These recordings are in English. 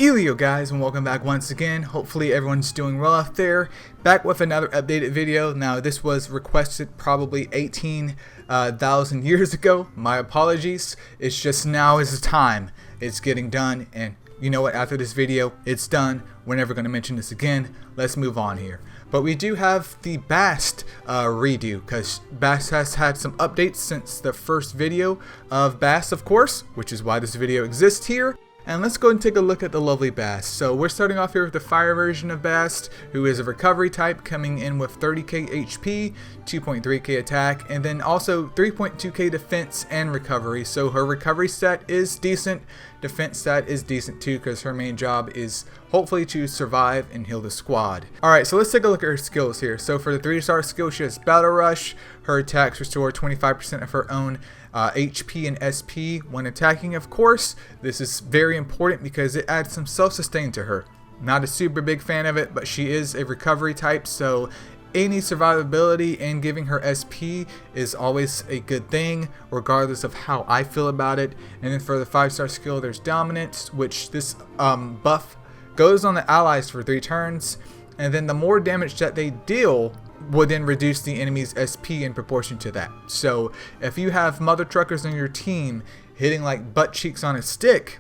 Eileo guys, and welcome back once again. Hopefully everyone's doing well out there. Back with another updated video. Now this was requested probably 18,000 years ago. My apologies. It's just now is the time. It's getting done, and you know what, after this video it's done. We're never going to mention this again. Let's move on here. But we do have the Bast redo, because Bast has had some updates since the first video of Bast, of course, which is why this video exists here. And let's go and take a look at the lovely Bast. So we're starting off here with the fire version of Bast, who is a recovery type, coming in with 30k HP, 2.3k attack, and then also 3.2k defense and recovery. So her recovery stat is decent, defense stat is decent too, because her main job is hopefully to survive and heal the squad. Alright, so let's take a look at her skills here. So for the 3-star skill, she has Battle Rush. Her attacks restore 25% of her own HP and SP when attacking, of course. This is very important because it adds some self-sustain to her. Not a super big fan of it, but she is a recovery type, so any survivability and giving her SP is always a good thing, regardless of how I feel about it. And then for the 5-star skill, there's Dominance, which this buff goes on the allies for 3 turns, and then the more damage that they deal will then reduce the enemy's SP in proportion to that. So if you have mother truckers on your team hitting like butt cheeks on a stick,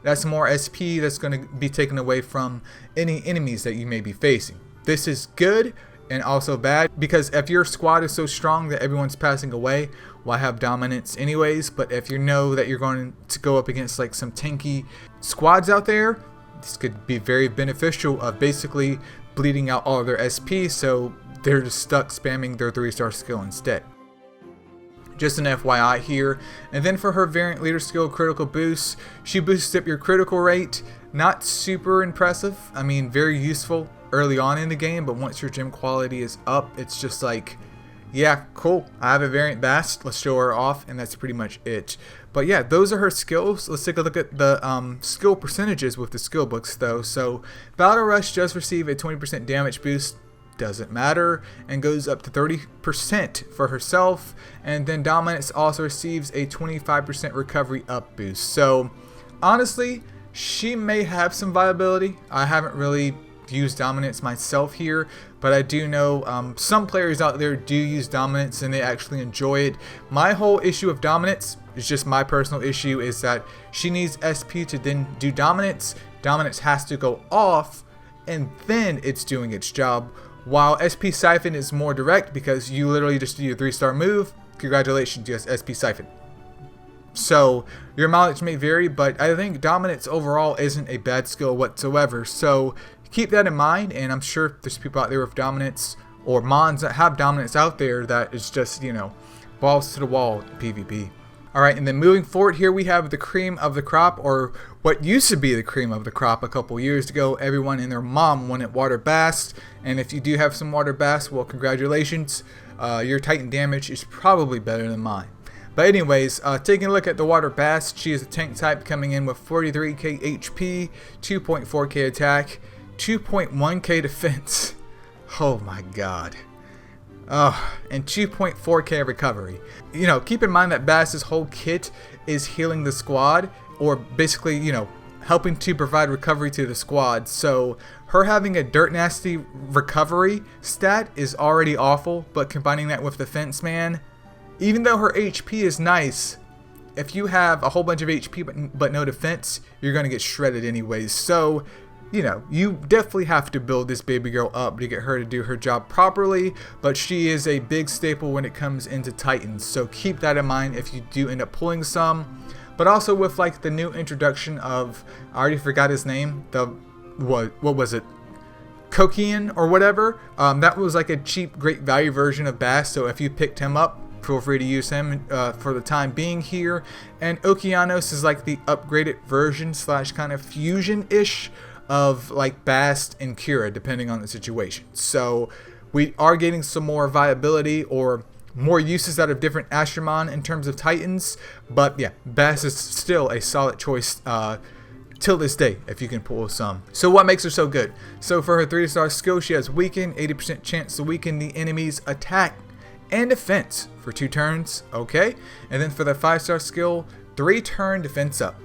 that's more SP that's going to be taken away from any enemies that you may be facing. This is good and also bad, because if your squad is so strong that everyone's passing away, why have dominance anyways? But if you know that you're going to go up against like some tanky squads out there, this could be very beneficial of basically bleeding out all of their SP, so they're just stuck spamming their 3-star skill instead. Just an FYI here. And then for her variant leader skill, critical boost, she boosts up your critical rate. Not super impressive. I mean, very useful early on in the game, but once your gem quality is up, it's just like, yeah, cool, I have a variant Bast, let's show her off, and that's pretty much it. But yeah, those are her skills. Let's take a look at the skill percentages with the skill books though. So Battle Rush does receive a 20% damage boost, doesn't matter, and goes up to 30% for herself. And then Dominance also receives a 25% recovery up boost. So honestly, she may have some viability. I haven't really used Dominance myself here, but I do know some players out there do use Dominance and they actually enjoy it. My whole issue of Dominance is just my personal issue, is that she needs SP to then do Dominance. Dominance has to go off and then it's doing its job, while SP Siphon is more direct because you literally just do your 3-star move. Congratulations, you have SP Siphon. So your mileage may vary, but I think Dominance overall isn't a bad skill whatsoever. So keep that in mind, and I'm sure there's people out there with Dominance, or Mons that have Dominance out there, that is just, you know, balls to the wall PvP. Alright, and then moving forward here, we have the cream of the crop, or what used to be the cream of the crop a couple years ago. Everyone and their mom wanted water Bast, and if you do have some water Bast, well, congratulations. Your Titan damage is probably better than mine. But anyways, taking a look at the water Bast, she is a tank type, coming in with 43k HP, 2.4k attack, 2.1k defense. Oh my god. And 2.4k recovery. You know, keep in mind that Bast's whole kit is healing the squad, or basically, you know, helping to provide recovery to the squad. So her having a dirt nasty recovery stat is already awful, but combining that with defense, man, even though her HP is nice, if you have a whole bunch of HP but no defense, you're going to get shredded anyways. So, you know, you definitely have to build this baby girl up to get her to do her job properly, but she is a big staple when it comes into Titans, so keep that in mind if you do end up pulling some. But also with like the new introduction of, I already forgot his name, the, what was it? Kokian or whatever, that was like a cheap, great value version of Bast, so if you picked him up, feel free to use him for the time being here. And Okeanos is like the upgraded version slash kind of fusion-ish of like Bast and Kira, depending on the situation. So we are getting some more viability or more uses out of different astromon in terms of Titans. But yeah, Bast is still a solid choice till this day if you can pull some. So what makes her so good? So for her 3-star skill, she has Weaken, 80% chance to weaken the enemy's attack and defense for 2 turns. Okay, and then for the 5-star skill, 3-turn defense up.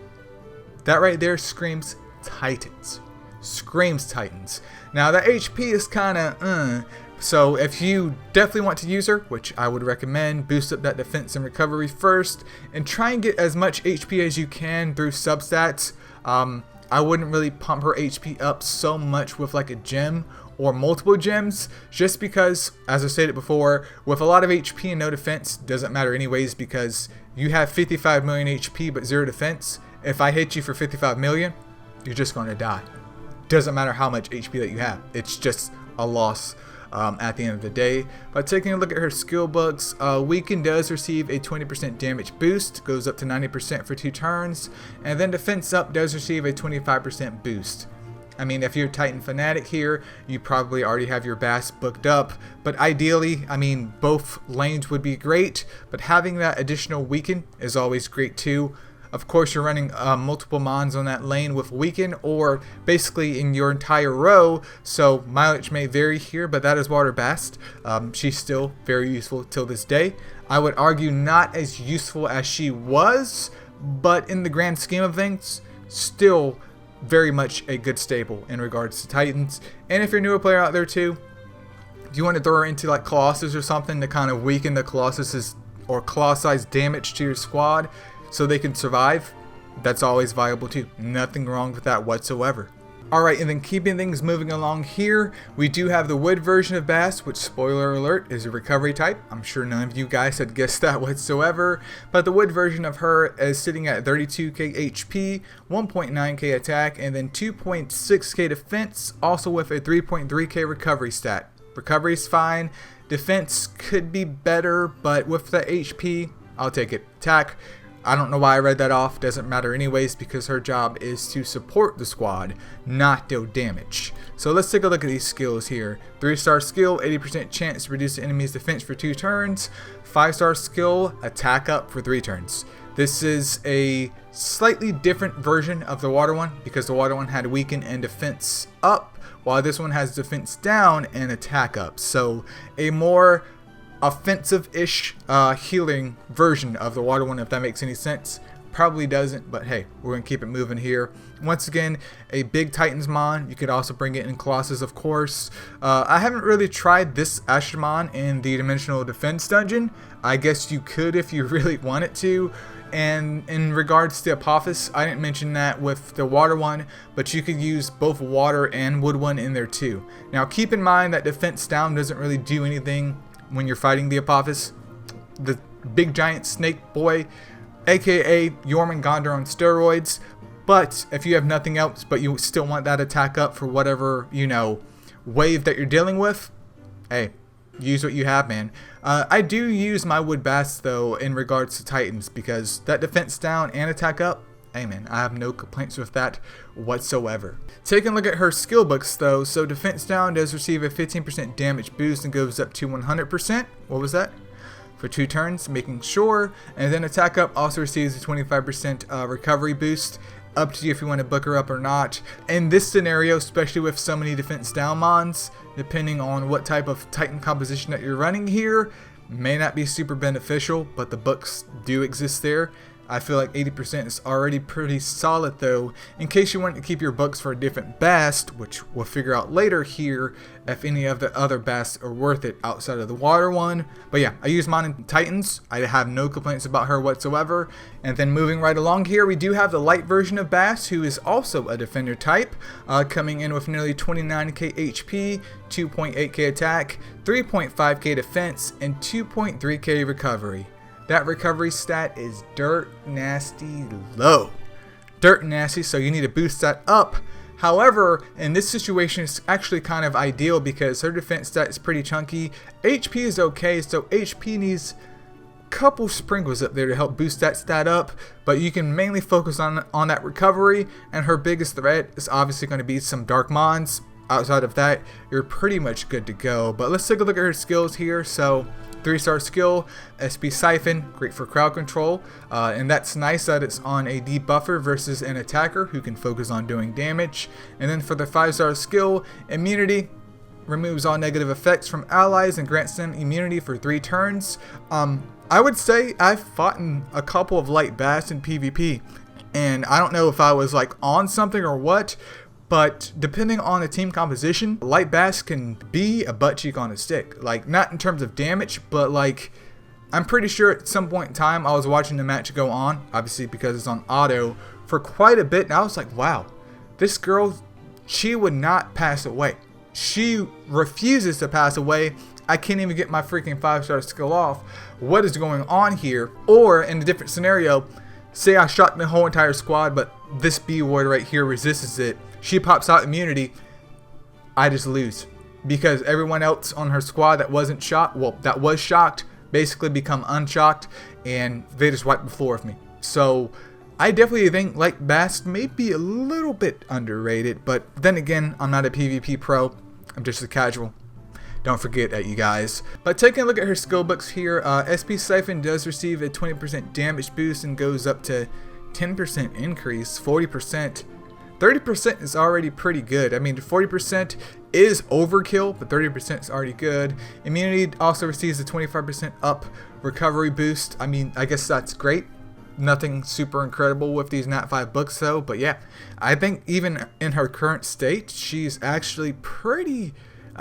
That right there screams Titans. Screams Titans. Now that HP is kind of so if you definitely want to use her, which I would recommend, boost up that defense and recovery first, and try and get as much HP as you can through substats. I wouldn't really pump her HP up so much with like a gem or multiple gems, just because, as I stated before, with a lot of HP and no defense, doesn't matter anyways, because you have 55 million HP but 0 defense. If I hit you for 55 million, you're just going to die. Doesn't matter how much HP that you have. It's just a loss at the end of the day. By taking a look at her skill books, Weaken does receive a 20% damage boost, goes up to 90% for 2 turns, and then Defense Up does receive a 25% boost. I mean, if you're a Titan fanatic here, you probably already have your Bast booked up, but ideally, I mean, both lanes would be great, but having that additional Weaken is always great too. Of course, you're running multiple mons on that lane with Weaken, or basically in your entire row, so mileage may vary here, but that is Water Bast. She's still very useful till this day. I would argue not as useful as she was, but in the grand scheme of things, still very much a good staple in regards to Titans. And if you're a newer player out there too, do you want to throw her into like Colossus or something to kind of weaken the Colossus's or Colossi damage to your squad so they can survive? That's always viable too. Nothing wrong with that whatsoever. Alright, and then keeping things moving along here, we do have the wood version of Bast, which, spoiler alert, is a recovery type. I'm sure none of you guys had guessed that whatsoever, but the wood version of her is sitting at 32k HP, 1.9k attack, and then 2.6k defense, also with a 3.3k recovery stat. Recovery's fine, defense could be better, but with the HP, I'll take it. Attack, I don't know why I read that off, doesn't matter anyways, because her job is to support the squad, not deal damage. So let's take a look at these skills here. 3-star skill, 80% chance to reduce the enemy's defense for 2 turns. 5-star skill, attack up for 3 turns. This is a slightly different version of the water one, because the water one had weaken and defense up, while this one has defense down and attack up. So a more offensive-ish healing version of the water one, if that makes any sense. Probably doesn't, but hey, we're going to keep it moving here. Once again, a big Titans mon. You could also bring it in Colossus, of course. I haven't really tried this astromon in the Dimensional Defense Dungeon. I guess you could if you really wanted to. And in regards to Apophis, I didn't mention that with the water one, but you could use both water and wood one in there too. Now keep in mind that defense down doesn't really do anything when you're fighting the Apophis. The big giant snake boy, aka Jormungandr on steroids. But if you have nothing else but you still want that attack up for whatever, you know, wave that you're dealing with, hey, use what you have, man. I do use my wood Bast though in regards to Titans, because that defense down and attack up, hey man, I have no complaints with that whatsoever. Taking a look at her skill books though, so defense down does receive a 15% damage boost and goes up to 100%. What was that? For 2 turns, making sure. And then attack up also receives a 25% recovery boost. Up to you if you want to book her up or not. In this scenario, especially with so many defense down mons, depending on what type of Titan composition that you're running here, may not be super beneficial, but the books do exist there. I feel like 80% is already pretty solid though, in case you want to keep your books for a different Bast, which we'll figure out later here if any of the other Basts are worth it outside of the water one. But yeah, I use mine in Titans. I have no complaints about her whatsoever. And then moving right along here, we do have the light version of Bast, who is also a defender type, coming in with nearly 29k HP, 2.8k attack, 3.5k defense, and 2.3k recovery. That recovery stat is dirt nasty low. Dirt nasty, so you need to boost that up. However, in this situation, it's actually kind of ideal because her defense stat is pretty chunky. HP is okay, so HP needs a couple sprinkles up there to help boost that stat up. But you can mainly focus on that recovery, and her biggest threat is obviously going to be some dark mons. Outside of that, you're pretty much good to go. But let's take a look at her skills here. So 3-star skill, SP Siphon, great for crowd control, and that's nice that it's on a debuffer versus an attacker who can focus on doing damage. And then for the 5-star skill, Immunity, removes all negative effects from allies and grants them immunity for 3 turns. I would say I've fought in a couple of light Basts in PvP, and I don't know if I was like on something or what, but depending on the team composition, Light Bast can be a butt cheek on a stick. Like, not in terms of damage, but like, I'm pretty sure at some point in time I was watching the match go on, obviously because it's on auto, for quite a bit, and I was like, wow, this girl, she would not pass away. She refuses to pass away. I can't even get my freaking 5-star skill off. What is going on here? Or in a different scenario, say I shot the whole entire squad, but this B-ward right here resists it. She pops out immunity. I just lose. Because everyone else on her squad that wasn't shot, well, that was shocked, basically become unshocked, and they just wipe the floor with me. So I definitely think like Bast may be a little bit underrated, but then again, I'm not a PvP pro. I'm just a casual. Don't forget that, you guys. But taking a look at her skill books here, SP Siphon does receive a 20% damage boost and goes up to 10% increase, 40%. 30% is already pretty good. I mean, 40% is overkill, but 30% is already good. Immunity also receives a 25% up recovery boost. I mean, I guess that's great. Nothing super incredible with these Nat 5 books though, but yeah, I think even in her current state, she's actually a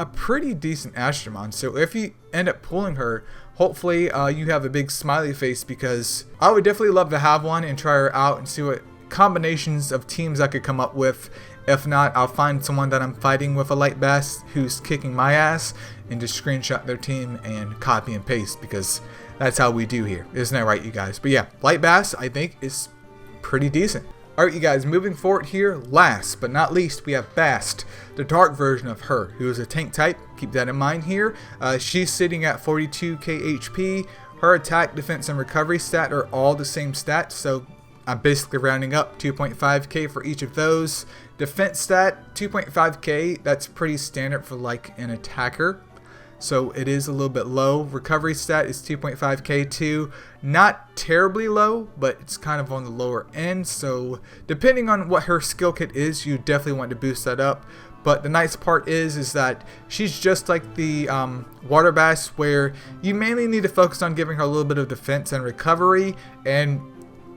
pretty decent astromon. So if you end up pulling her, hopefully you have a big smiley face, because I would definitely love to have one and try her out and see what combinations of teams I could come up with. If not, I'll find someone that I'm fighting with a Light Bast who's kicking my ass and just screenshot their team and copy and paste, because that's how we do here. Isn't that right, you guys? But yeah, Light Bast I think is pretty decent. Alright, you guys, moving forward here, last but not least, we have Bast, the dark version of her, who is a tank type. Keep that in mind here. She's sitting at 42k HP. Her attack, defense, and recovery stat are all the same stats, so I'm basically rounding up 2.5k for each of those. Defense stat, 2.5k, that's pretty standard for like an attacker, so it is a little bit low. Recovery stat is 2.5k too. Not terribly low, but it's kind of on the lower end, so depending on what her skill kit is, you definitely want to boost that up. But the nice part is that she's just like the Water Bast, where you mainly need to focus on giving her a little bit of defense and recovery, and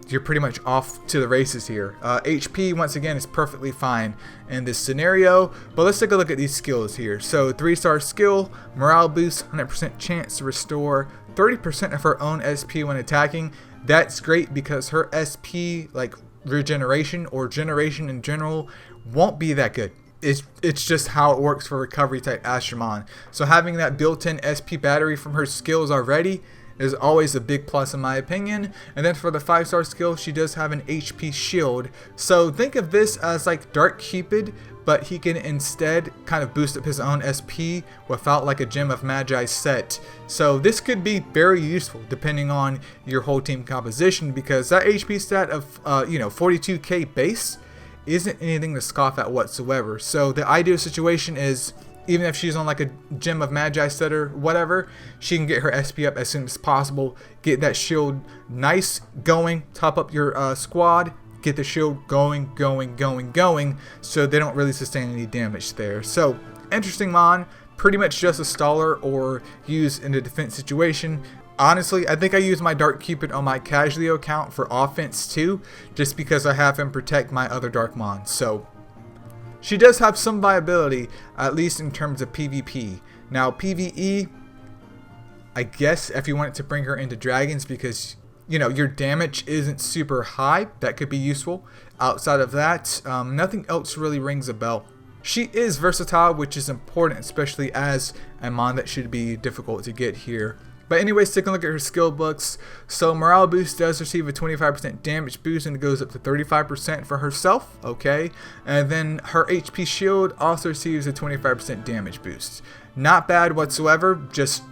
you're pretty much off to the races here. HP, once again, is perfectly fine in this scenario, but let's take a look at these skills here. So 3-star skill, morale boost, 100% chance to restore 30% of her own SP when attacking. That's great because her SP, like regeneration or generation in general, won't be that good. It's just how it works for recovery type astromon. So having that built-in SP battery from her skills already is always a big plus in my opinion. And then for the 5-star skill, she does have an HP shield. So think of this as like Dark Cupid, but he can instead kind of boost up his own SP without like a Gem of Magi set. So this could be very useful depending on your whole team composition, because that HP stat of 42k base isn't anything to scoff at whatsoever. So the ideal situation is, even if she's on like a Gem of Magi set or whatever, she can get her SP up as soon as possible, get that shield nice going, top up your squad, get the shield going, so they don't really sustain any damage there. So interesting mon, pretty much just a staller or used in a defense situation. Honestly, I think I use my Dark Cupid on my Casualty account for offense too, just because I have him protect my other Darkmon. So she does have some viability, at least in terms of PvP. Now PvE, I guess if you wanted to bring her into dragons, because your damage isn't super high, that could be useful. Outside of that, nothing else really rings a bell. She is versatile, which is important, especially as a mon that should be difficult to get here. But anyways, take a look at her skill books. So morale boost does receive a 25% damage boost, and it goes up to 35% for herself, okay? And then her HP shield also receives a 25% damage boost. Not bad whatsoever, just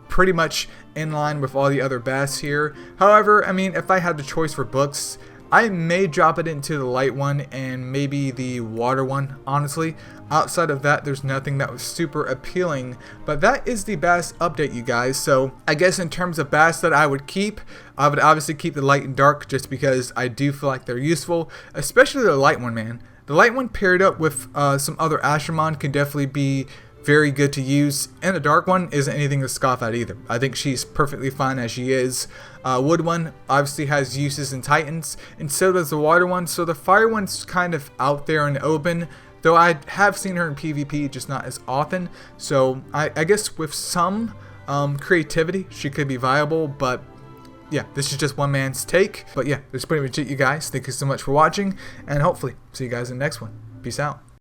pretty much in line with all the other Basts here. However, I mean, if I had the choice for books, I may drop it into the light one and maybe the water one, honestly. Outside of that, there's nothing that was super appealing. But that is the Bast update, you guys. So I guess in terms of Bast that I would keep, I would obviously keep the light and dark, just because I do feel like they're useful. Especially the light one, man. The light one paired up with some other astromon can definitely be very good to use, and the dark one isn't anything to scoff at either. I think she's perfectly fine as she is. Wood one obviously has uses in Titans, and so does the water one, so the fire one's kind of out there and open, though I have seen her in PvP, just not as often. So I guess with some creativity she could be viable, but yeah, this is just one man's take. But yeah, that's pretty much it, you guys. Thank you so much for watching, and hopefully see you guys in the next one. Peace out.